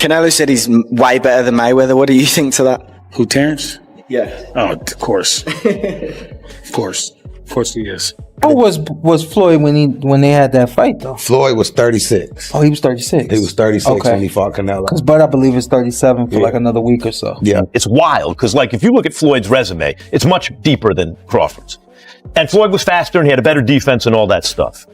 Canelo said he's way better than Mayweather. What do you think to that? Who, Terence? Yeah. Oh, of course. Of course. Of course he is. What was Floyd when they had that fight though? Floyd was 36. Oh, he was 36. He was 36 when he fought Canelo. Because Bud, I believe, is 37 for like another week or so. Yeah. It's wild because, like, if you look at Floyd's resume, it's much deeper than Crawford's. And Floyd was faster and he had a better defense and all that stuff.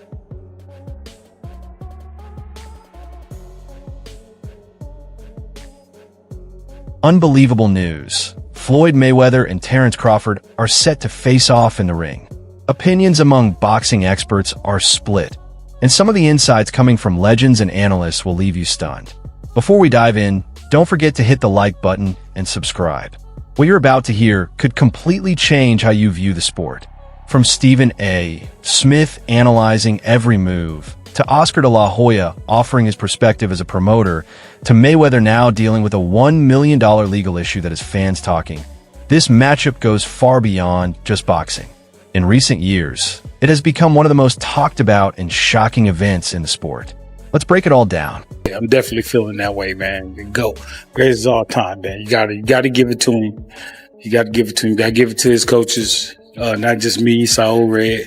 Unbelievable news. Floyd Mayweather and Terence Crawford are set to face off in the ring. Opinions among boxing experts are split, and some of the insights coming from legends and analysts will leave you stunned. Before we dive in, don't forget to hit the like button and subscribe. What you're about to hear could completely change how you view the sport. From Stephen A. Smith analyzing every move, to Oscar de la Hoya offering his perspective as a promoter, to Mayweather now dealing with a $1 million legal issue that has fans talking. This matchup goes far beyond just boxing. In recent years, it has become one of the most talked about and shocking events in the sport. Let's break it all down. Yeah, I'm definitely feeling that way, man. Go. Greatest of all time, man. You gotta give it to him. You gotta give it to him. You gotta give it to his coaches. Not just me, Saul Red,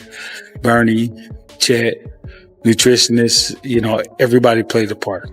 Bernie, Chet, nutritionists, everybody played a part.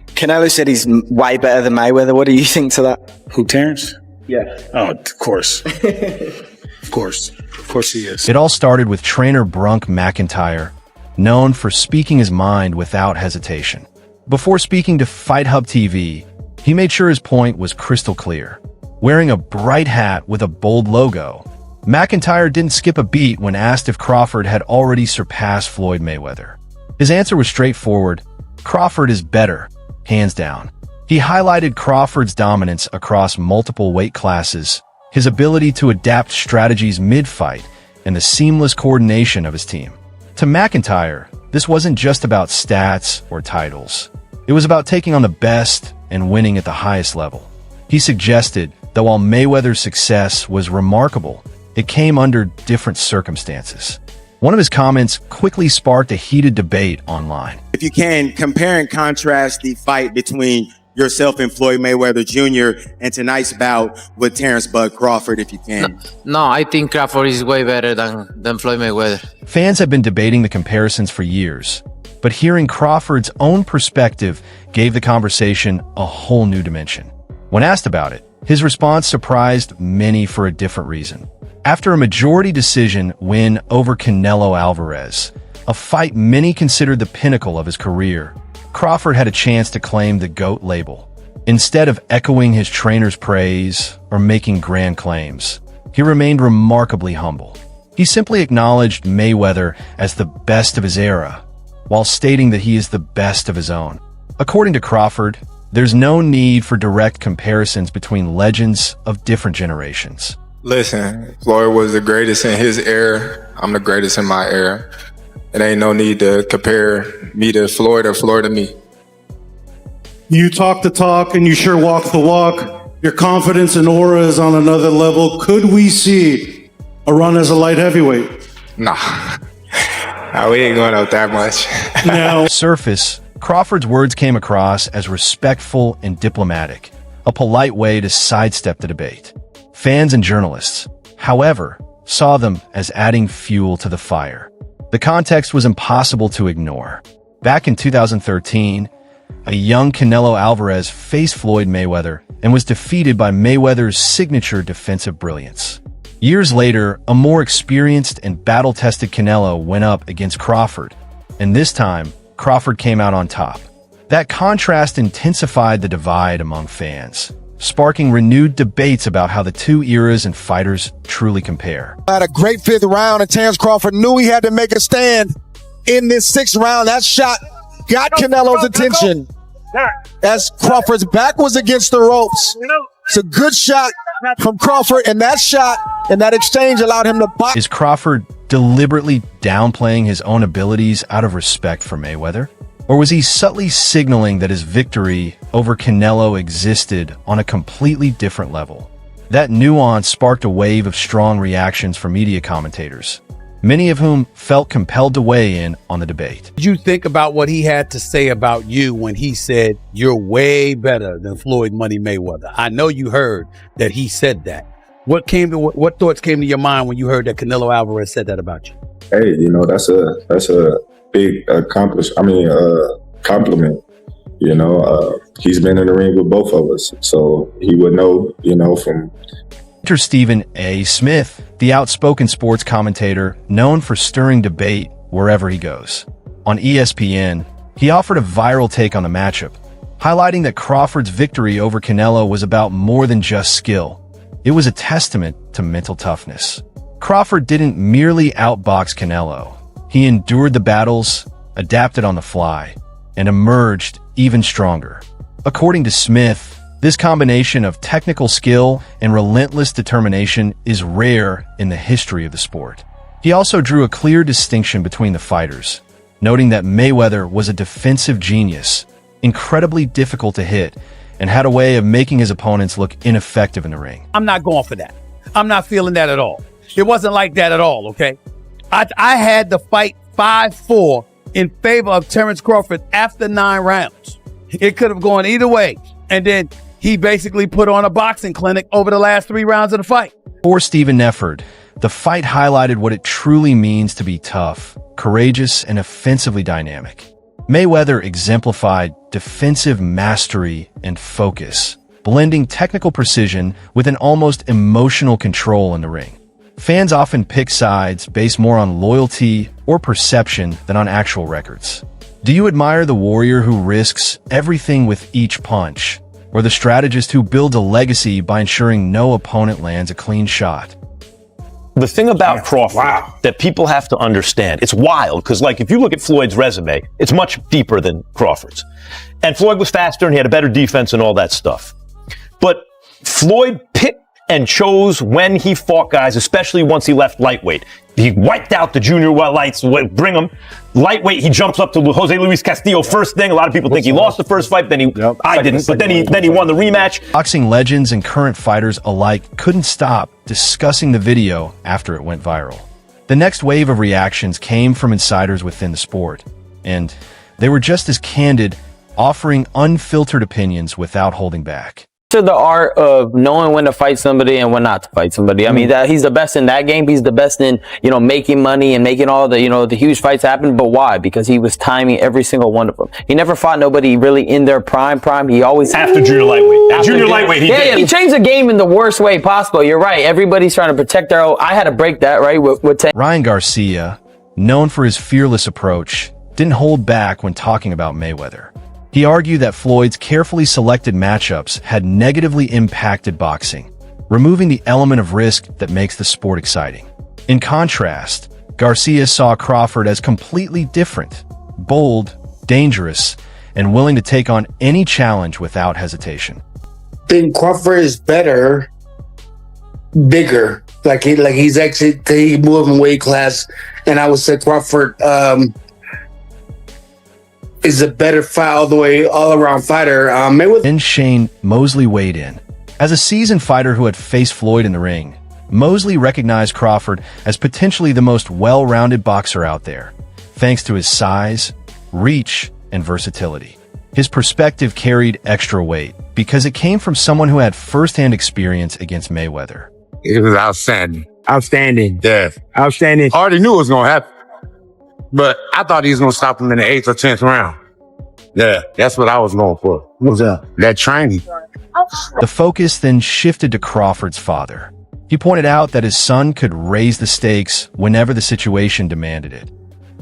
Canelo said he's way better than Mayweather. What do you think to that? Who, Terence? Yeah. Oh, of course. Of course. Of course he is. It all started with trainer Brunk McIntyre, known for speaking his mind without hesitation. Before speaking to Fight Hub TV, he made sure his point was crystal clear. Wearing a bright hat with a bold logo, McIntyre didn't skip a beat when asked if Crawford had already surpassed Floyd Mayweather. His answer was straightforward: Crawford is better, hands down. He highlighted Crawford's dominance across multiple weight classes, his ability to adapt strategies mid-fight, and the seamless coordination of his team. To McIntyre, this wasn't just about stats or titles. It was about taking on the best and winning at the highest level. He suggested that while Mayweather's success was remarkable, it came under different circumstances. One of his comments quickly sparked a heated debate online. If you can, compare and contrast the fight between yourself and Floyd Mayweather Jr. and tonight's bout with Terence "Bud" Crawford, if you can. No, I think Crawford is way better than Floyd Mayweather. Fans have been debating the comparisons for years, but hearing Crawford's own perspective gave the conversation a whole new dimension. When asked about it, his response surprised many for a different reason. After a majority decision win over Canelo Alvarez, a fight many considered the pinnacle of his career, Crawford had a chance to claim the GOAT label. Instead of echoing his trainer's praise or making grand claims, he remained remarkably humble. He simply acknowledged Mayweather as the best of his era, while stating that he is the best of his own. According to Crawford, there's no need for direct comparisons between legends of different generations. Listen, Floyd was the greatest in his era. I'm the greatest in my era. It ain't no need to compare me to Floyd or Floyd to me. You talk the talk and you sure walk the walk. Your confidence and aura is on another level. Could we see a run as a light heavyweight? Nah, we ain't going out that much. Now, Surface, Crawford's words came across as respectful and diplomatic, a polite way to sidestep the debate. Fans and journalists, however, saw them as adding fuel to the fire. The context was impossible to ignore. Back in 2013, a young Canelo Alvarez faced Floyd Mayweather and was defeated by Mayweather's signature defensive brilliance. Years later, a more experienced and battle-tested Canelo went up against Crawford, and this time, Crawford came out on top. That contrast intensified the divide among fans, sparking renewed debates about how the two eras and fighters truly compare. Had a great fifth round, and Terence Crawford knew he had to make a stand in this sixth round. That shot got Canelo's attention as Crawford's back was against the ropes. It's a good shot from Crawford, and that shot and that exchange allowed him to box. Is Crawford deliberately downplaying his own abilities out of respect for Mayweather? Or was he subtly signaling that his victory over Canelo existed on a completely different level? That nuance sparked a wave of strong reactions from media commentators. many of whom felt compelled to weigh in on the debate. Did you think about what he had to say about you when he said you're way better than Floyd Money Mayweather? I know you heard that he said that. What thoughts came to your mind when you heard that Canelo Alvarez said that about you? Hey, that's a big compliment. He's been in the ring with both of us, so he would know, from. Enter Stephen A. Smith, the outspoken sports commentator known for stirring debate wherever he goes. On ESPN, he offered a viral take on the matchup, highlighting that Crawford's victory over Canelo was about more than just skill. It was a testament to mental toughness. Crawford didn't merely outbox Canelo. He endured the battles, adapted on the fly, and emerged even stronger. According to Smith, this combination of technical skill and relentless determination is rare in the history of the sport. He also drew a clear distinction between the fighters, noting that Mayweather was a defensive genius, incredibly difficult to hit, and had a way of making his opponents look ineffective in the ring. I'm not going for that. I'm not feeling that at all. It wasn't like that at all, okay? I had the fight 5-4 in favor of Terence Crawford after 9 rounds. It could have gone either way. And then he basically put on a boxing clinic over the last 3 rounds of the fight. For Stephen Nefford, the fight highlighted what it truly means to be tough, courageous, and offensively dynamic. Mayweather exemplified defensive mastery and focus, blending technical precision with an almost emotional control in the ring. Fans often pick sides based more on loyalty or perception than on actual records. Do you admire the warrior who risks everything with each punch, or the strategist who builds a legacy by ensuring no opponent lands a clean shot? The thing about Crawford that people have to understand, it's wild, because if you look at Floyd's resume, it's much deeper than Crawford's. And Floyd was faster and he had a better defense and all that stuff. But Floyd picked and chose when he fought guys, especially once he left lightweight. He wiped out the junior lights, bring him. Lightweight, he jumps up to Jose Luis Castillo first thing. A lot of people think he lost the first fight, then he won the rematch. Boxing legends and current fighters alike couldn't stop discussing the video after it went viral. The next wave of reactions came from insiders within the sport, and they were just as candid, offering unfiltered opinions without holding back. The art of knowing when to fight somebody and when not to fight somebody. I mean, that he's the best in that game. He's the best in, making money and making all the, the huge fights happen. But why? Because he was timing every single one of them. He never fought nobody really in their prime. He always after junior lightweight. Junior lightweight, he changed the game in the worst way possible. You're right. Everybody's trying to protect their own. I had to break that, right? Ryan Garcia, known for his fearless approach, didn't hold back when talking about Mayweather. He argued that Floyd's carefully selected matchups had negatively impacted boxing, removing the element of risk that makes the sport exciting. In contrast, Garcia saw Crawford as completely different, bold, dangerous, and willing to take on any challenge without hesitation. I think Crawford is better, bigger. He's actually moving weight class, and I would say Crawford is a better fight all around fighter. Then Shane Mosley weighed in. As a seasoned fighter who had faced Floyd in the ring, Mosley recognized Crawford as potentially the most well-rounded boxer out there, thanks to his size, reach, and versatility. His perspective carried extra weight because it came from someone who had first-hand experience against Mayweather. It was outstanding. Outstanding. Yeah. Outstanding. I already knew it was going to happen. But I thought he was going to stop him in the 8th or 10th round. Yeah, that's what I was going for. What was that? That training. The focus then shifted to Crawford's father. He pointed out that his son could raise the stakes whenever the situation demanded it.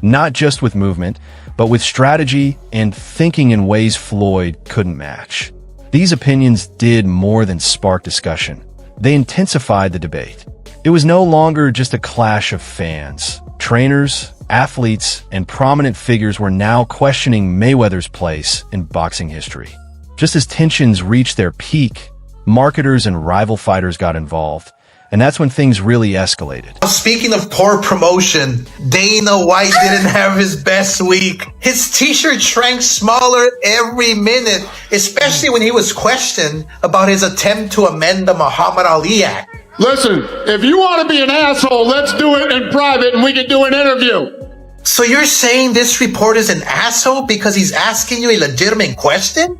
Not just with movement, but with strategy and thinking in ways Floyd couldn't match. These opinions did more than spark discussion. They intensified the debate. It was no longer just a clash of fans. Trainers, athletes, and prominent figures were now questioning Mayweather's place in boxing history. Just as tensions reached their peak, marketers and rival fighters got involved, and that's when things really escalated. Speaking of poor promotion, Dana White didn't have his best week. His t-shirt shrank smaller every minute, especially when he was questioned about his attempt to amend the Muhammad Ali Act. Listen, if you want to be an asshole, let's do it in private and we can do an interview. So you're saying this reporter's an asshole because he's asking you a legitimate question?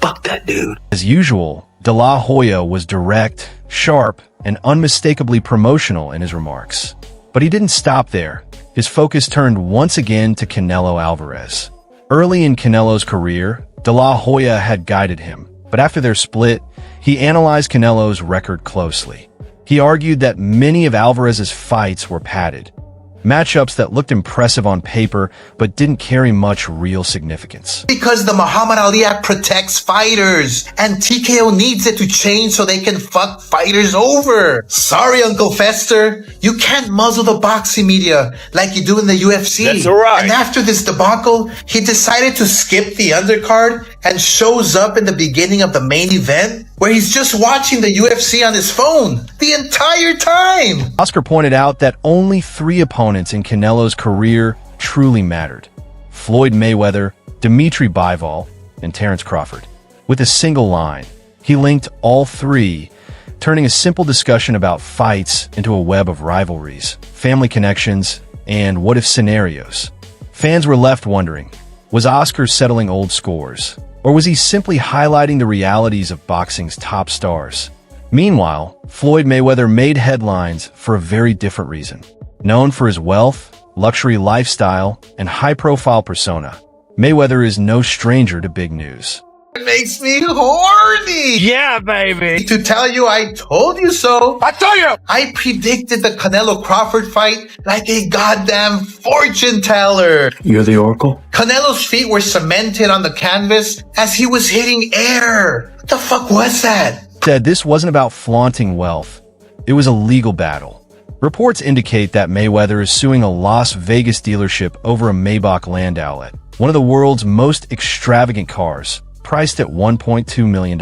Fuck that dude. As usual, De La Hoya was direct, sharp, and unmistakably promotional in his remarks. But he didn't stop there. His focus turned once again to Canelo Alvarez. Early in Canelo's career, De La Hoya had guided him, but after their split, he analyzed Canelo's record closely. He argued that many of Alvarez's fights were padded, matchups that looked impressive on paper but didn't carry much real significance. Because the Muhammad Ali Act protects fighters, and TKO needs it to change so they can fuck fighters over. Sorry, Uncle Fester, you can't muzzle the boxing media like you do in the UFC. That's all right. And after this debacle, he decided to skip the undercard and shows up in the beginning of the main event, where he's just watching the UFC on his phone the entire time. Oscar pointed out that only 3 opponents in Canelo's career truly mattered: Floyd Mayweather, Dimitri Bivol, and Terence Crawford. With a single line, he linked all 3, turning a simple discussion about fights into a web of rivalries, family connections, and what-if scenarios. Fans were left wondering, was Oscar settling old scores? Or was he simply highlighting the realities of boxing's top stars? Meanwhile, Floyd Mayweather made headlines for a very different reason. Known for his wealth, luxury lifestyle, and high-profile persona, Mayweather is no stranger to big news. It makes me horny. Yeah, baby. To tell you I told you so. I told you. I predicted the Canelo Crawford fight like a goddamn fortune teller. You're the Oracle? Canelo's feet were cemented on the canvas as he was hitting air. What the fuck was that? Said this wasn't about flaunting wealth. It was a legal battle. Reports indicate that Mayweather is suing a Las Vegas dealership over a Maybach land outlet, one of the world's most extravagant cars, priced at $1.2 million.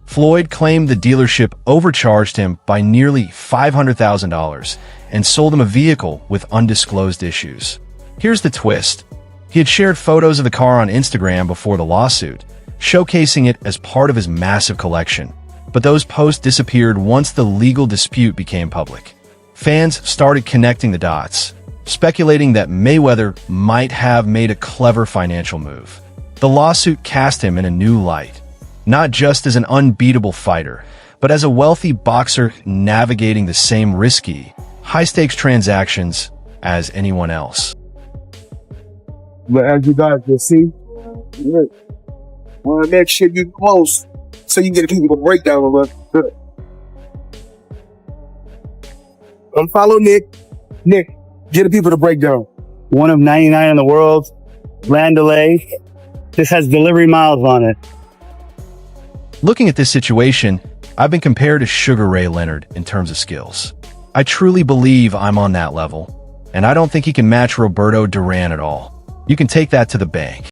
Floyd claimed the dealership overcharged him by nearly $500,000 and sold him a vehicle with undisclosed issues. Here's the twist. He had shared photos of the car on Instagram before the lawsuit, showcasing it as part of his massive collection. But those posts disappeared once the legal dispute became public. Fans started connecting the dots, speculating that Mayweather might have made a clever financial move. The lawsuit cast him in a new light, not just as an unbeatable fighter, but as a wealthy boxer navigating the same risky, high-stakes transactions as anyone else. But as you guys can see, look, want to make sure you close so you can get people to break down a little. Unfollow Nick. Nick, get the people to break down. One of 99 in the world, land delay. This has delivery miles on it. Looking at this situation, I've been compared to Sugar Ray Leonard in terms of skills. I truly believe I'm on that level, and I don't think he can match Roberto Duran at all. You can take that to the bank.